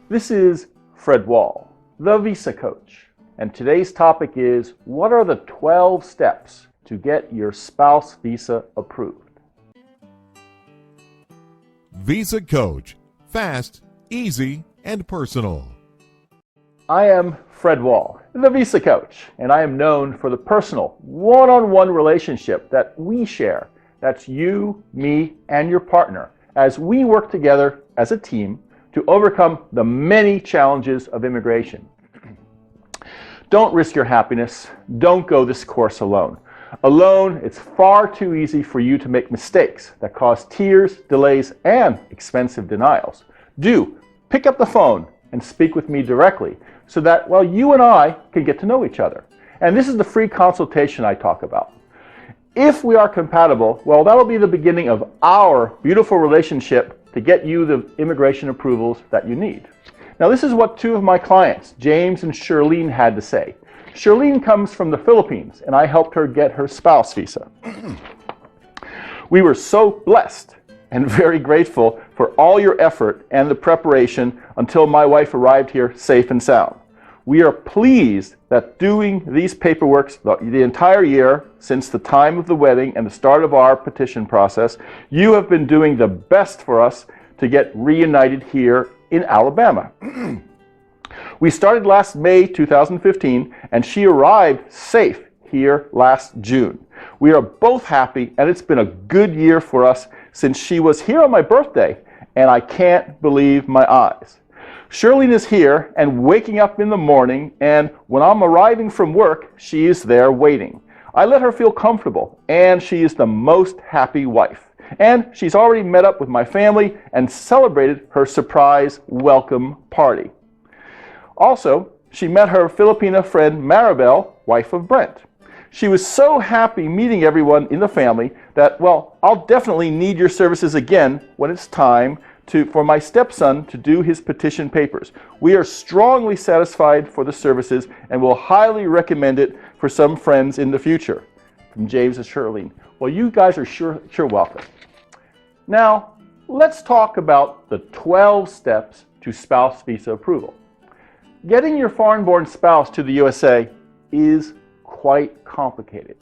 This is Fred Wall, the Visa Coach, and today's topic is, what are the 12 steps to get your spouse visa approved? Visa Coach. Fast, easy, and personal. I am Fred Wall, the Visa Coach, and I am known for the personal, one-on-one relationship that we share. That's you, me, and your partner, as we work together as a team to overcome the many challenges of immigration. Don't risk your happiness. Don't go this course alone. Alone, it's far too easy for you to make mistakes that cause tears, delays, and expensive denials. Do pick up the phone and speak with me directly so that, well, you and I can get to know each other. And this is the free consultation I talk about. If we are compatible, well, that'll be the beginning of our beautiful relationship to get you the immigration approvals that you need. Now, this is what two of my clients, James and Shirlene, had to say. Shirlene comes from the Philippines, and I helped her get her spouse visa. We were so blessed and very grateful for all your effort and the preparation until my wife arrived here safe and sound. We are pleased that doing these paperwork the entire year since the time of the wedding and the start of our petition process, you have been doing the best for us to get reunited here in Alabama. We started last May 2015, and she arrived safe here last June. We are both happy, and it's been a good year for us since she was here on my birthday, and I can't believe my eyes. Shirlene is here and waking up in the morning, and when I'm arriving from work, she is there waiting. I let her feel comfortable, and she is the most happy wife. And she's already met up with my family and celebrated her surprise welcome party. Also, she met her Filipina friend Maribel, wife of Brent. She was so happy meeting everyone in the family that, well, I'll definitely need your services again when it's time for my stepson to do his petition papers. We are strongly satisfied for the services and will highly recommend it for some friends in the future. From James and Shirlene. Well, you guys are sure welcome. Now, let's talk about the 12 steps to spouse visa approval. Getting your foreign-born spouse to the USA is quite complicated.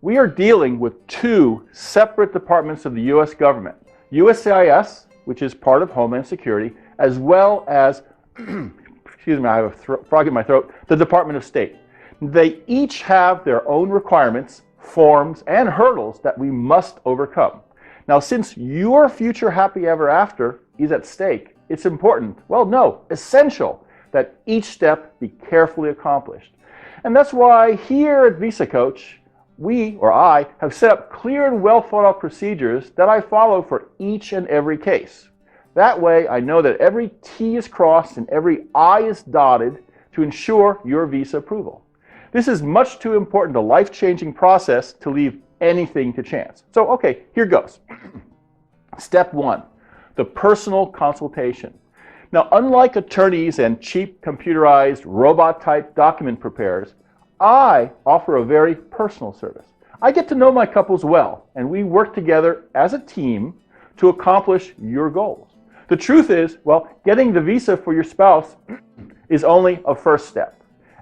We are dealing with two separate departments of the U.S. government, USCIS, which is part of Homeland Security, as well as, excuse me, I have a frog in my throat, the Department of State. They each have their own requirements, forms, and hurdles that we must overcome. Now, since your future happy ever after is at stake, it's important, well, no, essential, that each step be carefully accomplished. And that's why here at Visa Coach, we, or I, have set up clear and well thought out procedures that I follow for each and every case. That way, I know that every T is crossed and every I is dotted to ensure your visa approval. This is much too important a life-changing process to leave anything to chance. So, okay, here goes. Step 1, the personal consultation. Now, unlike attorneys and cheap computerized robot-type document preparers, I offer a very personal service. I get to know my couples well, and we work together as a team to accomplish your goals. The truth is, well, getting the visa for your spouse is only a first step.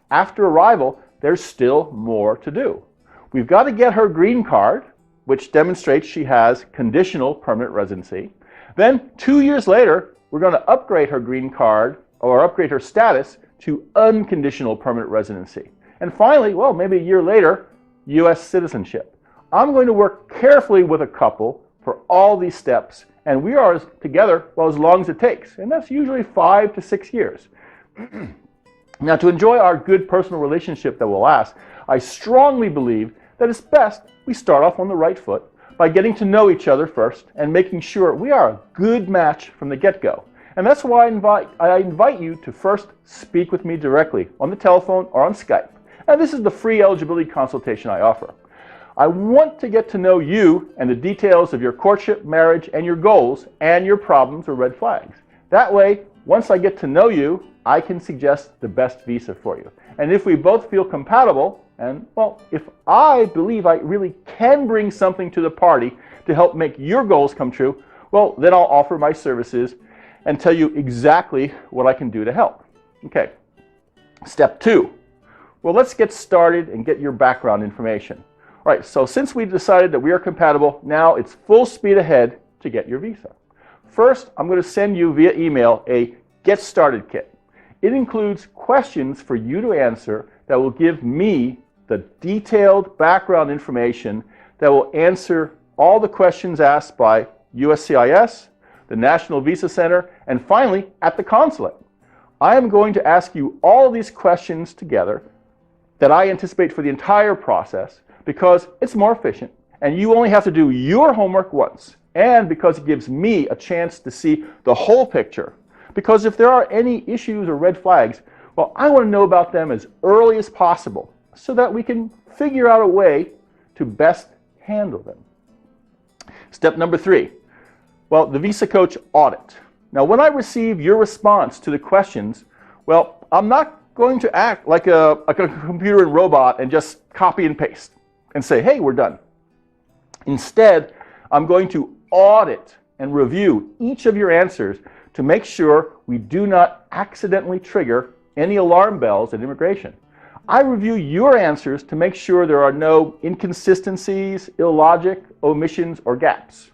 After arrival, there's still more to do. We've got to get her green card, which demonstrates she has conditional permanent residency. Then, 2 years later, we're going to upgrade her green card or upgrade her status to unconditional permanent residency. And finally, well, maybe a year later, U.S. citizenship. I'm going to work carefully with a couple for all these steps, and we are together, well, as long as it takes. And that's usually 5 to 6 years. Now, to enjoy our good personal relationship that will last, I strongly believe that it's best we start off on the right foot by getting to know each other first and making sure we are a good match from the get-go. And that's why I invite you to first speak with me directly on the telephone or on Skype. And this is the free eligibility consultation I offer. I want to get to know you and the details of your courtship, marriage, and your goals and your problems or red flags. That way, once I get to know you, I can suggest the best visa for you. And if we both feel compatible, and, well, if I believe I really can bring something to the party to help make your goals come true, well, then I'll offer my services and tell you exactly what I can do to help. Okay, step 2. Well, let's get started and get your background information. All right, so since we decided that we are compatible, now it's full speed ahead to get your visa. First, I'm going to send you via email a Get Started Kit. It includes questions for you to answer that will give me the detailed background information that will answer all the questions asked by USCIS, the National Visa Center, and finally at the Consulate. I am going to ask you all of these questions together that I anticipate for the entire process because it's more efficient and you only have to do your homework once, and because it gives me a chance to see the whole picture. Because if there are any issues or red flags, well, I want to know about them as early as possible so that we can figure out a way to best handle them. Step number 3, well, the VisaCoach audit. Now, when I receive your response to the questions, well, I'm not going to act like a computer and robot and just copy and paste and say, hey, we're done. Instead, I'm going to audit and review each of your answers to make sure we do not accidentally trigger any alarm bells at immigration. I review your answers to make sure there are no inconsistencies, illogic, omissions, or gaps.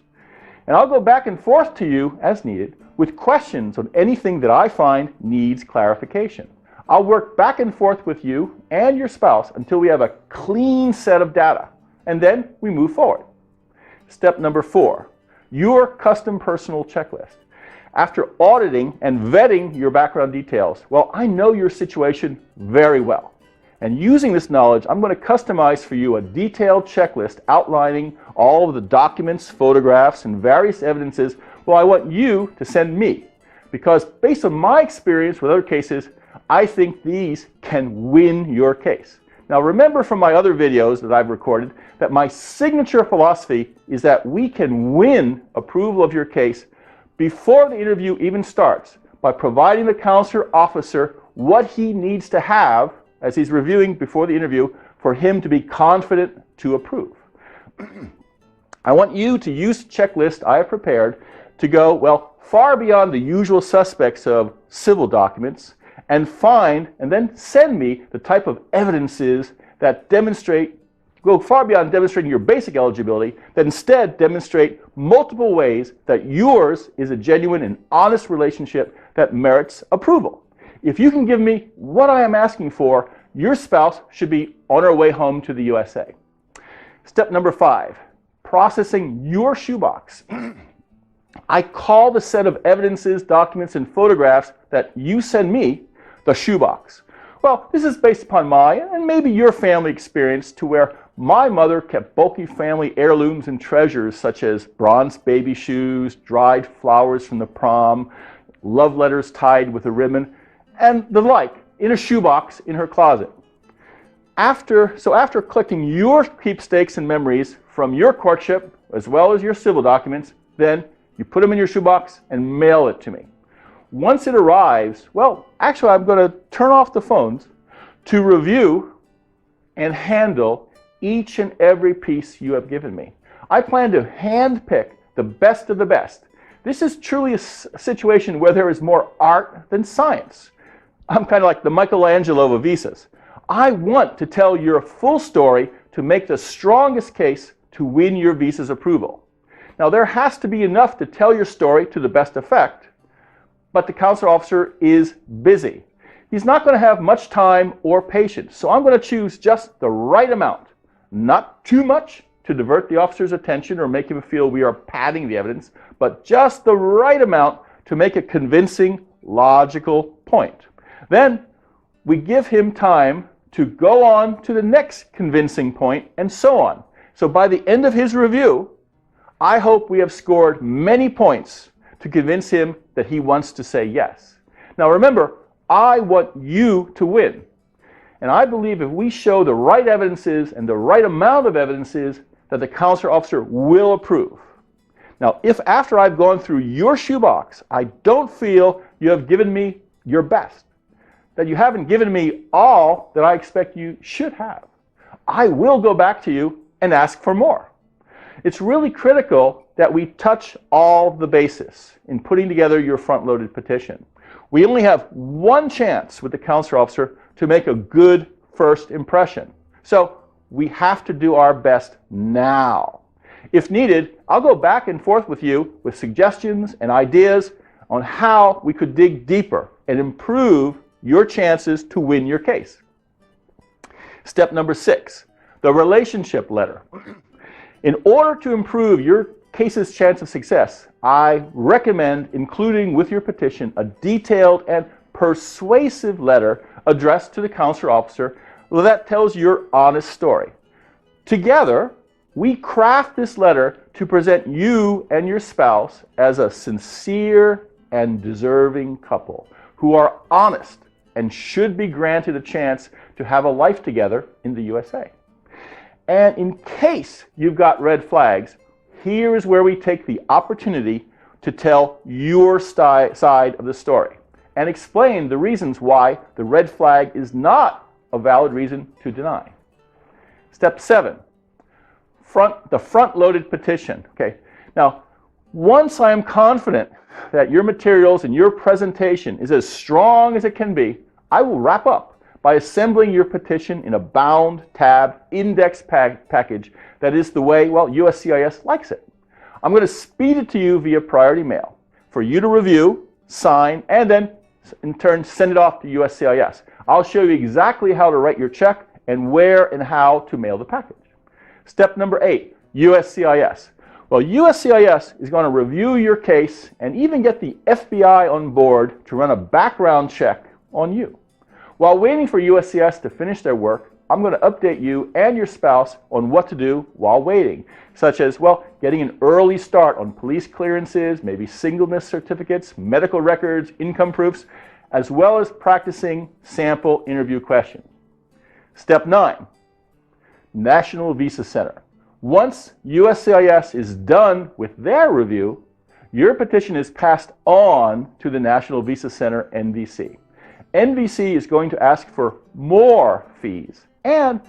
And I'll go back and forth to you as needed with questions on anything that I find needs clarification. I'll work back and forth with you and your spouse until we have a clean set of data, and then we move forward. Step number 4, your custom personal checklist. After auditing and vetting your background details, well, I know your situation very well. And using this knowledge, I'm going to customize for you a detailed checklist outlining all of the documents, photographs, and various evidences, well, I want you to send me. Because based on my experience with other cases, I think these can win your case. Now remember from my other videos that I've recorded that my signature philosophy is that we can win approval of your case before the interview even starts by providing the consular officer what he needs to have as he's reviewing before the interview for him to be confident to approve. I want you to use the checklist I have prepared to go, well, far beyond the usual suspects of civil documents and find and then send me the type of evidences that go far beyond demonstrating your basic eligibility, that instead demonstrate multiple ways that yours is a genuine and honest relationship that merits approval. If you can give me what I am asking for, your spouse should be on her way home to the USA. Step number 5, processing your shoebox. I call the set of evidences, documents, and photographs that you send me the shoebox. Well, this is based upon my and maybe your family experience to where my mother kept bulky family heirlooms and treasures such as bronze baby shoes, dried flowers from the prom, love letters tied with a ribbon, and the like in a shoebox in her closet. After collecting your keepsakes and memories from your courtship as well as your civil documents, then you put them in your shoebox and mail it to me. Once it arrives, well, actually I'm going to turn off the phones to review and handle each and every piece you have given me. I plan to handpick the best of the best. This is truly a situation where there is more art than science. I'm kind of like the Michelangelo of visas. I want to tell your full story to make the strongest case to win your visa's approval. Now, there has to be enough to tell your story to the best effect, but the consular officer is busy. He's not going to have much time or patience, so I'm going to choose just the right amount. Not too much to divert the officer's attention or make him feel we are padding the evidence, but just the right amount to make a convincing, logical point. Then we give him time to go on to the next convincing point, and so on. So by the end of his review, I hope we have scored many points to convince him that he wants to say yes. Now remember, I want you to win. And I believe if we show the right evidences and the right amount of evidences, that the consular officer will approve. Now, if after I've gone through your shoebox, I don't feel you have given me your best, that you haven't given me all that I expect you should have, I will go back to you and ask for more. It's really critical that we touch all the bases in putting together your front-loaded petition. We only have one chance with the consular officer to make a good first impression. So we have to do our best now. If needed, I'll go back and forth with you with suggestions and ideas on how we could dig deeper and improve your chances to win your case. Step number 6, the relationship letter. In order to improve your case's chance of success, I recommend including with your petition a detailed and persuasive letter addressed to the consular officer that tells your honest story. Together, we craft this letter to present you and your spouse as a sincere and deserving couple who are honest and should be granted a chance to have a life together in the USA. And in case you've got red flags, here is where we take the opportunity to tell your side of the story and explain the reasons why the red flag is not a valid reason to deny. Step 7, the front-loaded petition. Okay. Now, once I am confident that your materials and your presentation is as strong as it can be, I will wrap up by assembling your petition in a bound, tab, index package that is the way, well, USCIS likes it. I'm going to speed it to you via priority mail for you to review, sign, and then in turn send it off to USCIS. I'll show you exactly how to write your check and where and how to mail the package. Step number 8, USCIS. Well, USCIS is going to review your case and even get the FBI on board to run a background check on you. While waiting for USCIS to finish their work, I'm going to update you and your spouse on what to do while waiting, such as, well, getting an early start on police clearances, maybe singleness certificates, medical records, income proofs, as well as practicing sample interview questions. Step 9, National Visa Center. Once USCIS is done with their review, your petition is passed on to the National Visa Center, NVC. NVC is going to ask for more fees and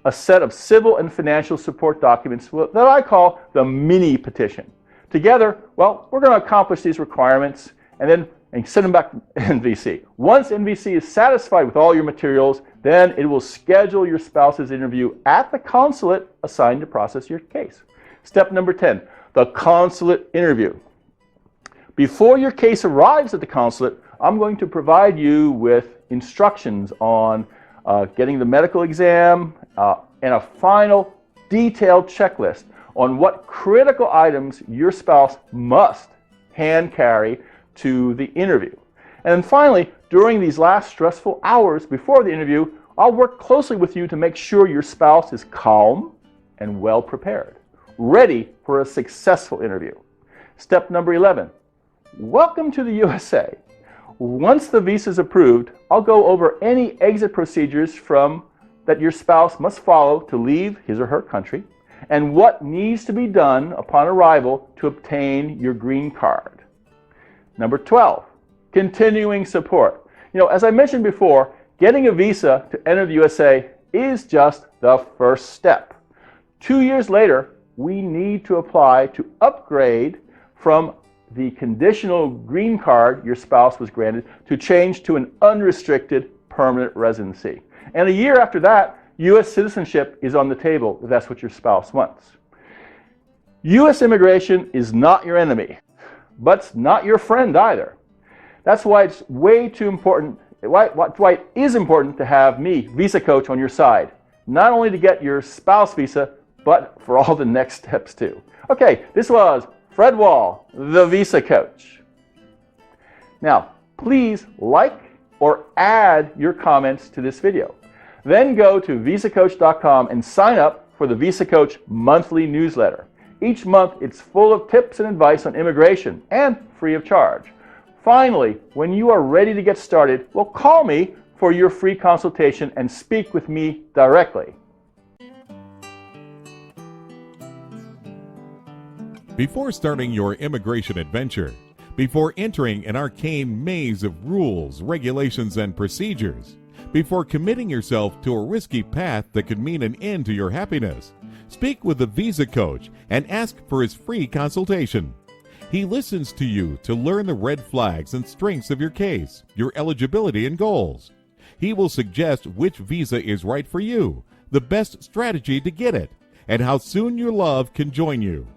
a set of civil and financial support documents that I call the mini petition. Together, well, we're going to accomplish these requirements and then send them back to NVC. Once NVC is satisfied with all your materials, then it will schedule your spouse's interview at the consulate assigned to process your case. Step number 10, the consulate interview. Before your case arrives at the consulate, I'm going to provide you with instructions on getting the medical exam and a final detailed checklist on what critical items your spouse must hand carry to the interview. And then finally, during these last stressful hours before the interview, I'll work closely with you to make sure your spouse is calm and well prepared, ready for a successful interview. Step number 11, welcome to the USA. Once the visa is approved, I'll go over any exit procedures that your spouse must follow to leave his or her country and what needs to be done upon arrival to obtain your green card. Number 12, continuing support. As I mentioned before, getting a visa to enter the USA is just the first step. 2 years later, we need to apply to upgrade from the conditional green card your spouse was granted to change to an unrestricted permanent residency. And a year after that, U.S. citizenship is on the table if that's what your spouse wants. U.S. immigration is not your enemy, but it's not your friend either. That's why it's way too important, why it is important to have me, VisaCoach, on your side, not only to get your spouse visa, but for all the next steps too. Okay, this was Fred Wall, the VisaCoach. Now, please like or add your comments to this video. Then go to VisaCoach.com and sign up for the VisaCoach monthly newsletter. Each month, it's full of tips and advice on immigration and free of charge. Finally, when you are ready to get started, well, call me for your free consultation and speak with me directly. Before starting your immigration adventure, before entering an arcane maze of rules, regulations, and procedures, before committing yourself to a risky path that could mean an end to your happiness, Speak with the VisaCoach and ask for his free consultation. He listens to you to learn the red flags and strengths of your case, your eligibility and goals. He will suggest which visa is right for you, the best strategy to get it, and how soon your love can join you.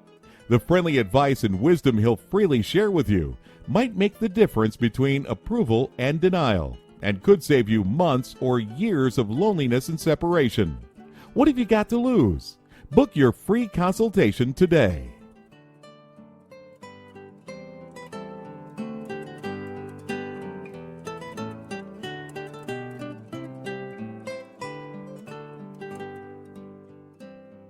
The friendly advice and wisdom he'll freely share with you might make the difference between approval and denial, and could save you months or years of loneliness and separation. What have you got to lose? Book your free consultation today.